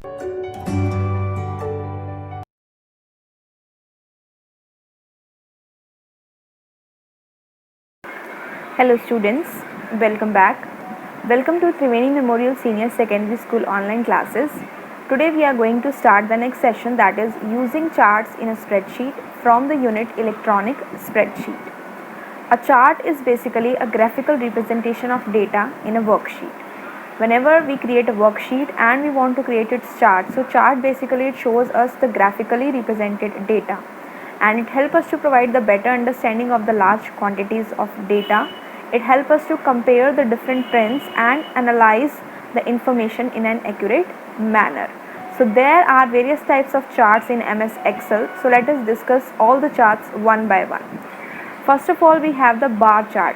Hello students, welcome back. Welcome to Triveni Memorial Senior Secondary School online classes. Today we are going to start the next session, that is using charts in a spreadsheet from the unit electronic spreadsheet. A chart is basically a graphical representation of data in a worksheet. Whenever we create a worksheet and we want to create its chart, so chart basically it shows us the graphically represented data, and it helps us to provide the better understanding of the large quantities of data. It helps us to compare the different trends and analyze the information in an accurate manner. So there are various types of charts in MS Excel. So let us discuss all the charts one by one. First of all, we have the bar chart.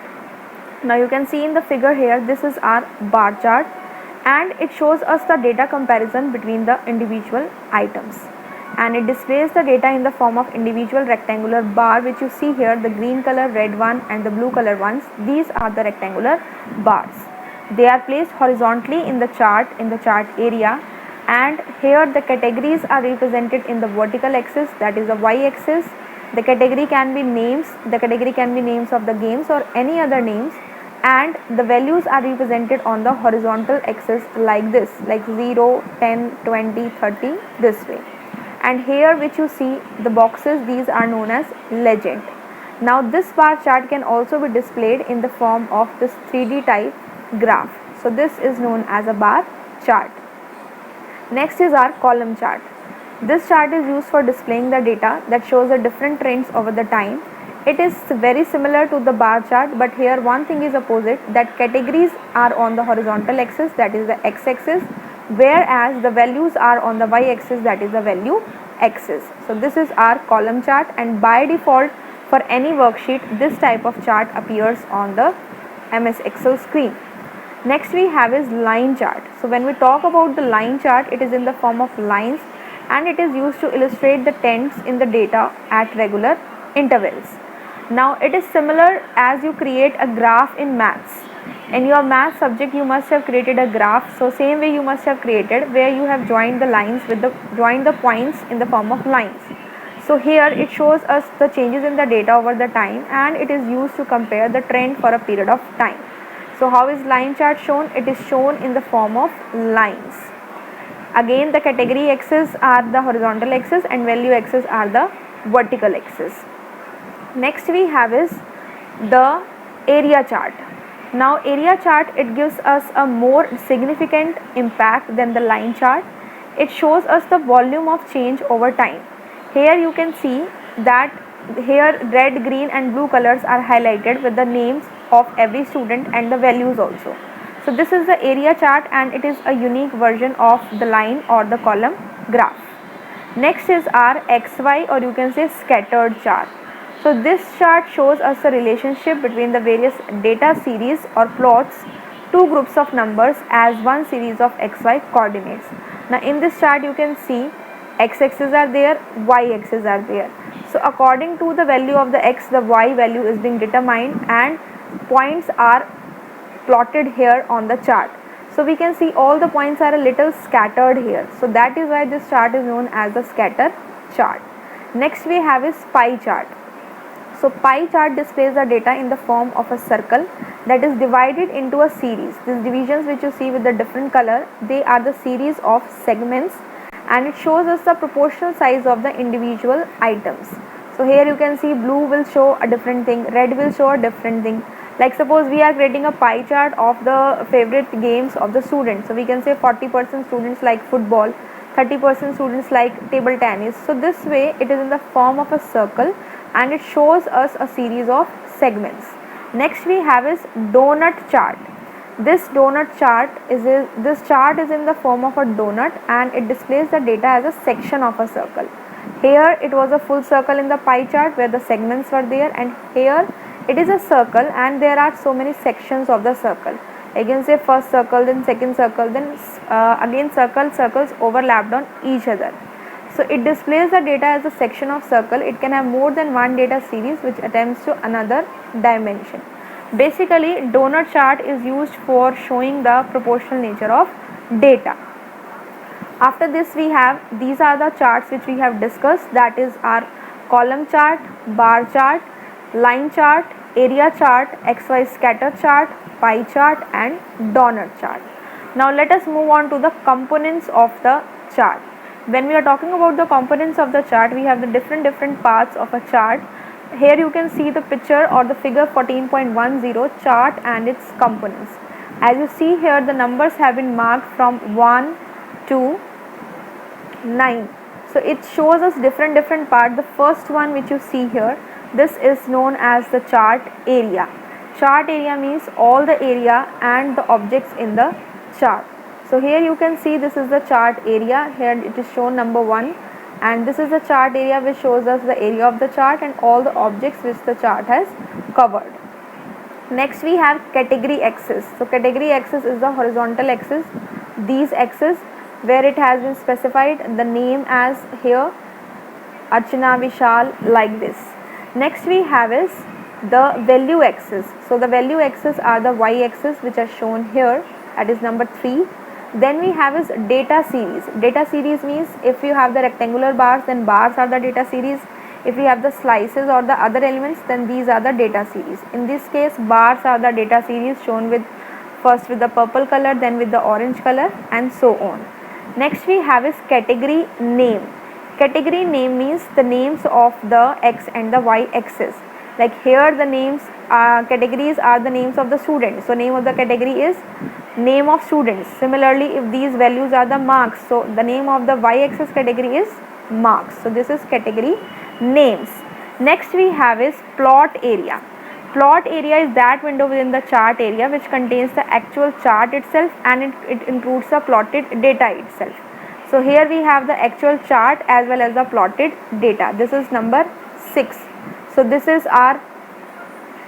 Now you can see in the figure here, this is our bar chart and it shows us the data comparison between the individual items, and it displays the data in the form of individual rectangular bar, which you see here, the green color, red one and the blue color ones. These are the rectangular bars. They are placed horizontally in the chart area, and here the categories are represented in the vertical axis, that is the y-axis. The category can be names of the games or any other names, and the values are represented on the horizontal axis like this, like 0, 10, 20, 30, this way. And here which you see the boxes, these are known as legend. Now this bar chart can also be displayed in the form of this 3D type graph. So this is known as a bar chart. Next is our column chart. This chart is used for displaying the data that shows the different trends over the time. It is very similar to the bar chart, but here one thing is opposite, that categories are on the horizontal axis, that is the x-axis, whereas the values are on the y-axis, that is the value axis. So this is our column chart, and by default for any worksheet this type of chart appears on the MS Excel screen. Next we have is line chart. So when we talk about the line chart, it is in the form of lines and it is used to illustrate the trends in the data at regular intervals. Now it is similar as you create a graph in maths. In your math subject you must have created a graph, so same way you must have created, where you have joined the points in the form of lines. So here it shows us the changes in the data over the time, and it is used to compare the trend for a period of time. So how is line chart shown? It is shown in the form of lines. Again, the category axis are the horizontal axis and value axis are the vertical axis. Next we have is the area chart. Now area chart, it gives us a more significant impact than the line chart. It shows us the volume of change over time. Here you can see that here red, green and blue colors are highlighted with the names of every student and the values also. So this is the area chart, and it is a unique version of the line or the column graph. Next is our XY, or you can say scattered chart. So this chart shows us the relationship between the various data series or plots, two groups of numbers as one series of XY coordinates. Now in this chart you can see x-axis are there, y-axis are there. So according to the value of the x, the y value is being determined and points are plotted here on the chart. So we can see all the points are a little scattered here. So that is why this chart is known as the scatter chart. Next we have is pie chart. So pie chart displays the data in the form of a circle that is divided into a series. These divisions which you see with the different color, they are the series of segments, and it shows us the proportional size of the individual items. So here you can see blue will show a different thing, red will show a different thing. Like suppose we are creating a pie chart of the favorite games of the students. So we can say 40% students like football, 30% students like table tennis. So this way it is in the form of a circle and it shows us a series of segments. Next we have is donut chart. This chart is in the form of a donut, and it displays the data as a section of a circle. Here it was a full circle in the pie chart where the segments were there, and here it is a circle and there are so many sections of the circle. I can say first circle, then second circle, then again circles overlapped on each other. So it displays the data as a section of circle. It can have more than one data series which attempts to another dimension. Basically, donut chart is used for showing the proportional nature of data. After this we have, these are the charts which we have discussed, that is our column chart, bar chart, line chart, area chart, XY scatter chart, pie chart and donut chart. Now let us move on to the components of the chart. When we are talking about the components of the chart, we have the different parts of a chart. Here you can see the picture or the figure 14.10 chart and its components. As you see here, the numbers have been marked from 1 to 9. So it shows us different part. The first one which you see here, this is known as the chart area. Chart area means all the area and the objects in the chart. So here you can see this is the chart area. Here it is shown number 1, and this is the chart area which shows us the area of the chart and all the objects which the chart has covered. Next we have category axis. So category axis is the horizontal axis. These axis where it has been specified the name as here Archana Vishal, like this. Next we have is the value axis. So the value axis are the y axis which are shown here, that is number 3. Then we have is data series. Data series means if you have the rectangular bars, then bars are the data series. If you have the slices or the other elements, then these are the data series. In this case, bars are the data series shown with first with the purple color, then with the orange color and so on. Next we have is category name. Category name means the names of the x and the y axis. Like here the names categories are the names of the students. So name of the category is name of students. Similarly, if these values are the marks, so the name of the y axis category is marks. So this is category names. Next we have is plot area. Plot area is that window within the chart area which contains the actual chart itself, and it includes the plotted data itself. So here we have the actual chart as well as the plotted data. This is number 6. So this is our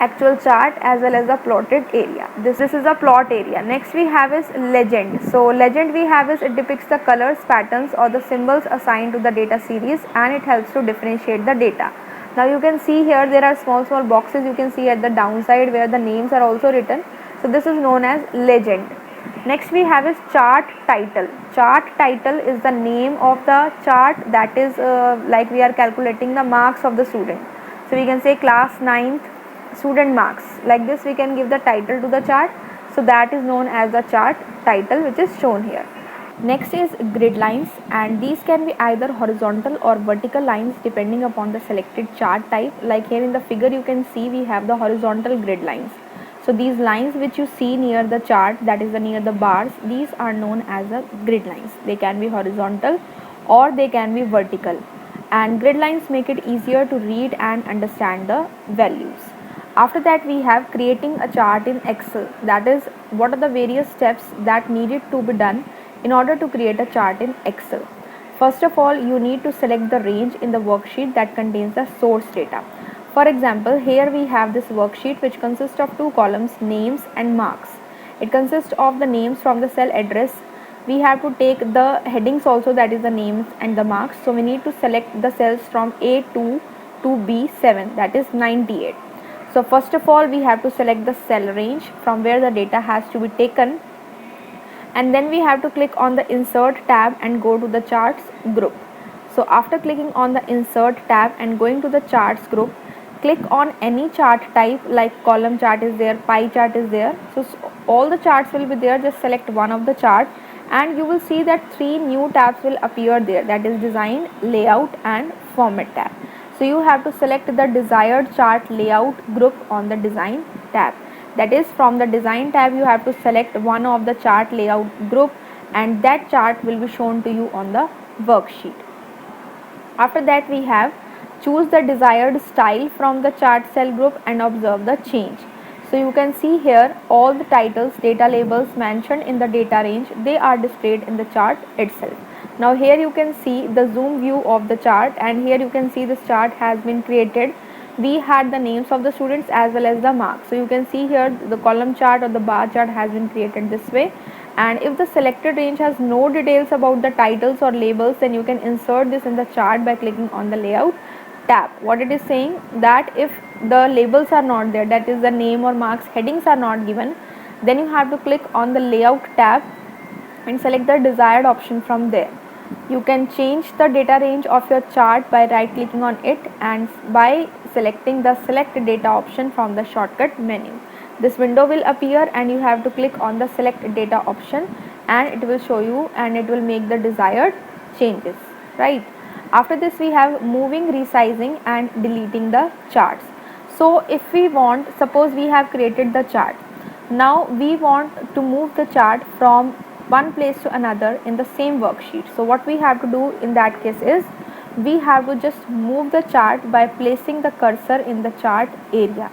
actual chart as well as the plotted area. This is a plot area. Next we have is legend. So legend we have is it depicts the colors, patterns or the symbols assigned to the data series, and it helps to differentiate the data. Now you can see here there are small boxes you can see at the downside where the names are also written. So this is known as legend. Next we have is chart title. Chart title is the name of the chart, that is like we are calculating the marks of the student. So we can say class 9th student marks. Like this we can give the title to the chart. So that is known as the chart title, which is shown here. Next is grid lines, and these can be either horizontal or vertical lines depending upon the selected chart type. Like here in the figure you can see we have the horizontal grid lines. So these lines which you see near the chart, that is near the bars, these are known as the grid lines. They can be horizontal or they can be vertical, and grid lines make it easier to read and understand the values. After that we have creating a chart in Excel, that is what are the various steps that needed to be done in order to create a chart in Excel. First of all, you need to select the range in the worksheet that contains the source data. For example, here we have this worksheet which consists of 2 columns, names and marks. It consists of the names from the cell address. We have to take the headings also, that is the names and the marks. So we need to select the cells from A2 to B7, that is 98. So first of all we have to select the cell range from where the data has to be taken, and then we have to click on the insert tab and go to the charts group. So after clicking on the insert tab and going to the charts group, click on any chart type, like column chart is there, pie chart is there. So all the charts will be there. Just select one of the chart and you will see that 3 new tabs will appear there, that is design, layout and format tab. So you have to select the desired chart layout group on the design tab. That is, from the design tab you have to select one of the chart layout group, and that chart will be shown to you on the worksheet. After that we have choose the desired style from the chart cell group and observe the change. So you can see here all the titles, data labels mentioned in the data range, they are displayed in the chart itself. Now here you can see the zoom view of the chart, and here you can see this chart has been created. We had the names of the students as well as the marks. So you can see here the column chart or the bar chart has been created this way. And if the selected range has no details about the titles or labels, then you can insert this in the chart by clicking on the layout tab. What it is saying, that if the labels are not there, that is the name or marks headings are not given, then you have to click on the layout tab and select the desired option from there. You can change the data range of your chart by right clicking on it and by selecting the select data option from the shortcut menu. This window will appear and you have to click on the select data option and it will show you and it will make the desired changes, right? After this we have moving, resizing and deleting the charts. So if we want, suppose we have created the chart, now we want to move the chart from one place to another in the same worksheet. So what we have to do in that case is we have to just move the chart by placing the cursor in the chart area.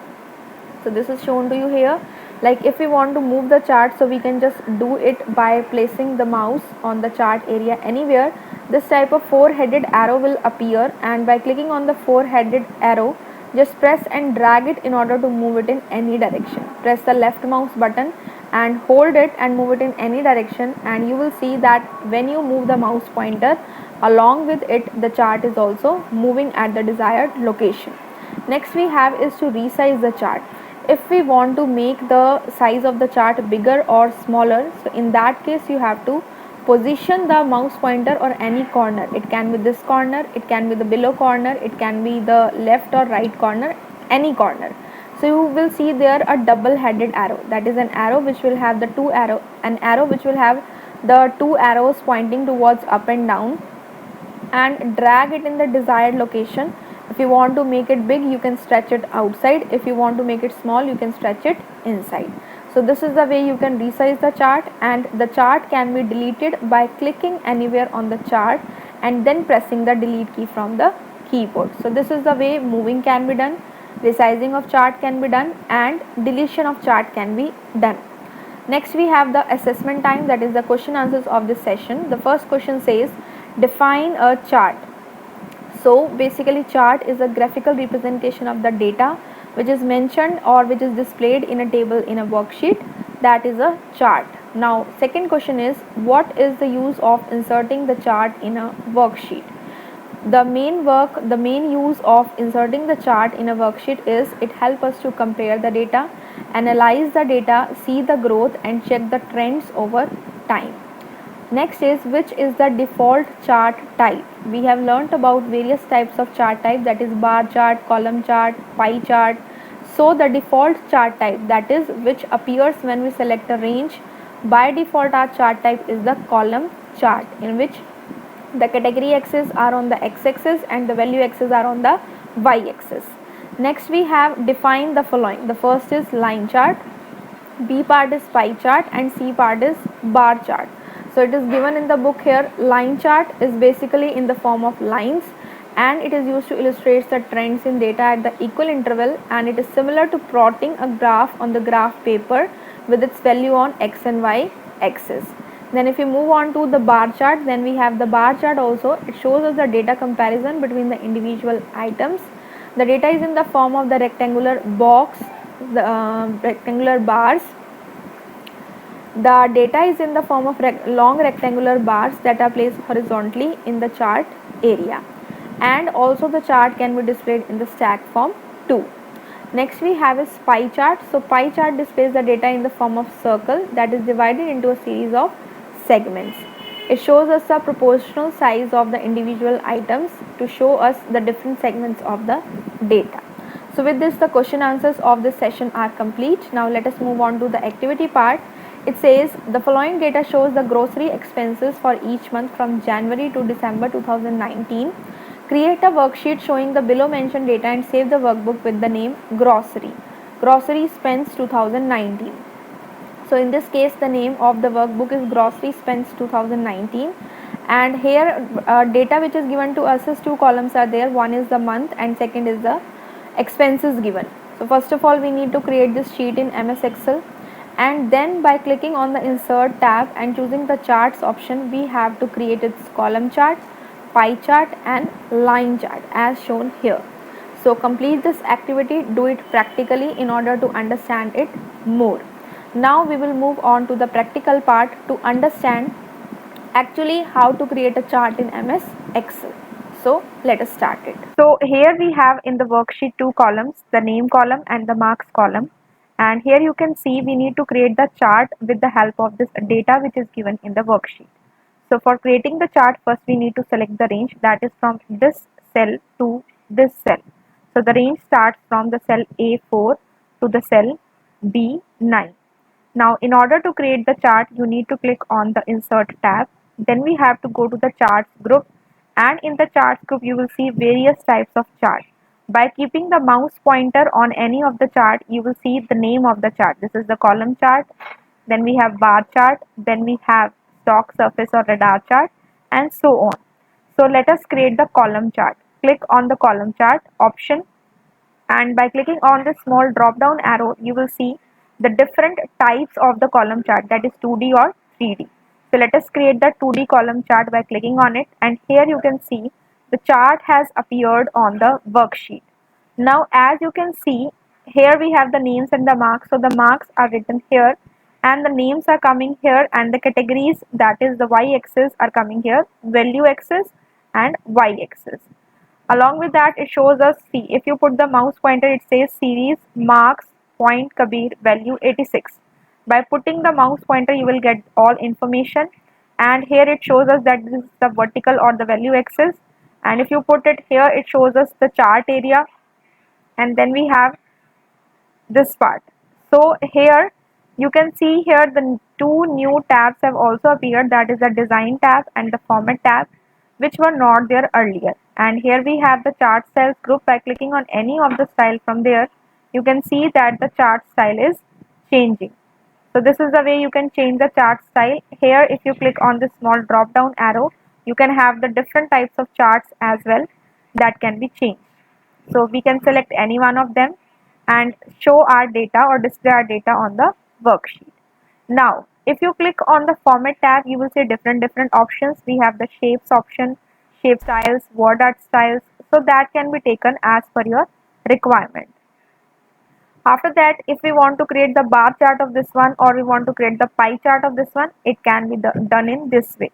So this is shown to you here. Like if we want to move the chart, so we can just do it by placing the mouse on the chart area anywhere. This type of four-headed arrow will appear, and by clicking on the four-headed arrow, just press and drag it in order to move it in any direction. Press the left mouse button and hold it and move it in any direction, and you will see that when you move the mouse pointer, along with it the chart is also moving at the desired location. Next we have is to resize the chart. If we want to make the size of the chart bigger or smaller, so in that case you have to position the mouse pointer or any corner. It can be this corner, it can be the below corner, it can be the left or right corner, any corner. So you will see there a double headed arrow, that is an arrow which will have the an arrow which will have the two arrows pointing towards up and down, and drag it in the desired location. If you want to make it big, you can stretch it outside. If you want to make it small, you can stretch it inside. So this is the way you can resize the chart, and the chart can be deleted by clicking anywhere on the chart and then pressing the delete key from the keyboard. So this is the way moving can be done, resizing of chart can be done, and deletion of chart can be done. Next we have the assessment time, that is the question answers of this session. The first question says define a chart. So basically chart is a graphical representation of the data which is mentioned or which is displayed in a table in a worksheet, that is a chart. Now second question is what is the use of inserting the chart in a worksheet. The main use of inserting the chart in a worksheet is it helps us to compare the data, analyze the data, see the growth and check the trends over time. Next is which is the default chart type. We have learnt about various types of chart type, that is bar chart, column chart, pie chart. So the default chart type, that is which appears when we select a range, by default our chart type is the column chart, in which the category axes are on the x-axis and the value axes are on the y-axis. Next we have defined the following. The first is line chart, B part is pie chart and C part is bar chart. So it is given in the book here. Line chart is basically in the form of lines and it is used to illustrate the trends in data at the equal interval, and it is similar to plotting a graph on the graph paper with its value on x and y axis. Then if you move on to the bar chart, then we have the bar chart also. It shows us the data comparison between the individual items. The data is in the form of the rectangular box, the rectangular bars. The data is in the form of long rectangular bars that are placed horizontally in the chart area, and also the chart can be displayed in the stack form too. Next we have is pie chart. So pie chart displays the data in the form of circle that is divided into a series of segments. It shows us the proportional size of the individual items to show us the different segments of the data. So with this the question answers of this session are complete. Now let us move on to the activity part. It says the following data shows the grocery expenses for each month from January to December 2019. Create a worksheet showing the below mentioned data and save the workbook with the name grocery. Grocery spends 2019. So in this case the name of the workbook is grocery spends 2019, and here data which is given to us is two columns are there. One is the month and second is the expenses given. So first of all we need to create this sheet in MS Excel, and then by clicking on the insert tab and choosing the charts option, we have to create its column chart, pie chart and line chart as shown here. So complete this activity, do it practically in order to understand it more. Now we will move on to the practical part to understand actually how to create a chart in MS Excel. So let us start it. So here we have in the worksheet two columns, the name column and the marks column. And here you can see we need to create the chart with the help of this data which is given in the worksheet. So for creating the chart, first we need to select the range, that is from this cell to this cell. So the range starts from the cell A4 to the cell B9. Now in order to create the chart, you need to click on the insert tab. Then we have to go to the charts group, and in the charts group you will see various types of chart. By keeping the mouse pointer on any of the chart, you will see the name of the chart. This is the column chart, then we have bar chart, then we have stock surface or radar chart, and so on. So let us create the column chart. Click on the column chart option, and by clicking on the small drop down arrow, you will see the different types of the column chart, that is 2D or 3D. So let us create the 2D column chart by clicking on it, and here you can see the chart has appeared on the worksheet. Now as you can see, here we have the names and the marks. So the marks are written here and the names are coming here, and the categories, that is the y-axis, are coming here, value axis and y-axis. Along with that, it shows us, see, if you put the mouse pointer, it says series marks point Kabir value 86. By putting the mouse pointer, you will get all information, and here it shows us that this is the vertical or the value axis, and if you put it here, it shows us the chart area, and then we have this part. So here you can see here the two new tabs have also appeared, that is the design tab and the format tab, which were not there earlier. And here we have the chart styles group. By clicking on any of the style from there, you can see that the chart style is changing. So this is the way you can change the chart style. Here if you click on this small drop down arrow, you can have the different types of charts as well that can be changed. So we can select any one of them and show our data or display our data on the worksheet. Now if you click on the format tab, you will see different options. We have the shapes option, shape styles, word art styles, so that can be taken as per your requirement. After that, if we want to create the bar chart of this one, or we want to create the pie chart of this one, it can be done in this way.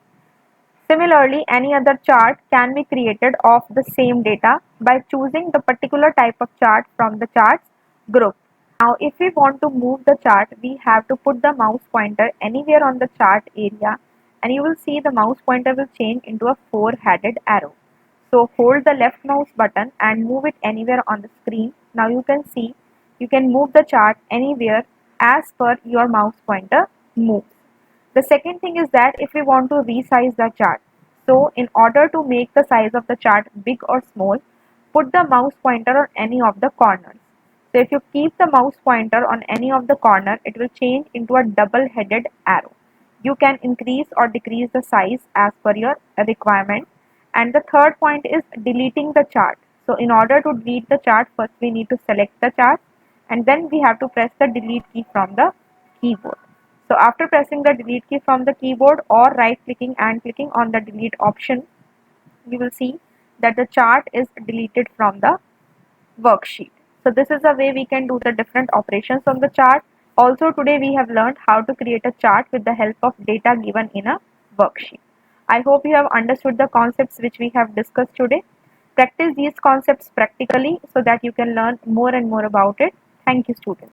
Similarly, any other chart can be created of the same data by choosing the particular type of chart from the charts group. Now, if we want to move the chart, we have to put the mouse pointer anywhere on the chart area, and you will see the mouse pointer will change into a four-headed arrow. So hold the left mouse button and move it anywhere on the screen. Now you can see you can move the chart anywhere as per your mouse pointer moves. The second thing is that if we want to resize the chart, so in order to make the size of the chart big or small, put the mouse pointer on any of the corners. So if you keep the mouse pointer on any of the corner, it will change into a double-headed arrow. You can increase or decrease the size as per your requirement. And the third point is deleting the chart. So in order to delete the chart, first we need to select the chart, and then we have to press the delete key from the keyboard. So after pressing the delete key from the keyboard or right clicking and clicking on the delete option, you will see that the chart is deleted from the worksheet. So this is the way we can do the different operations on the chart. Also today we have learned how to create a chart with the help of data given in a worksheet. I hope you have understood the concepts which we have discussed today. Practice these concepts practically so that you can learn more and more about it. Thank you, students.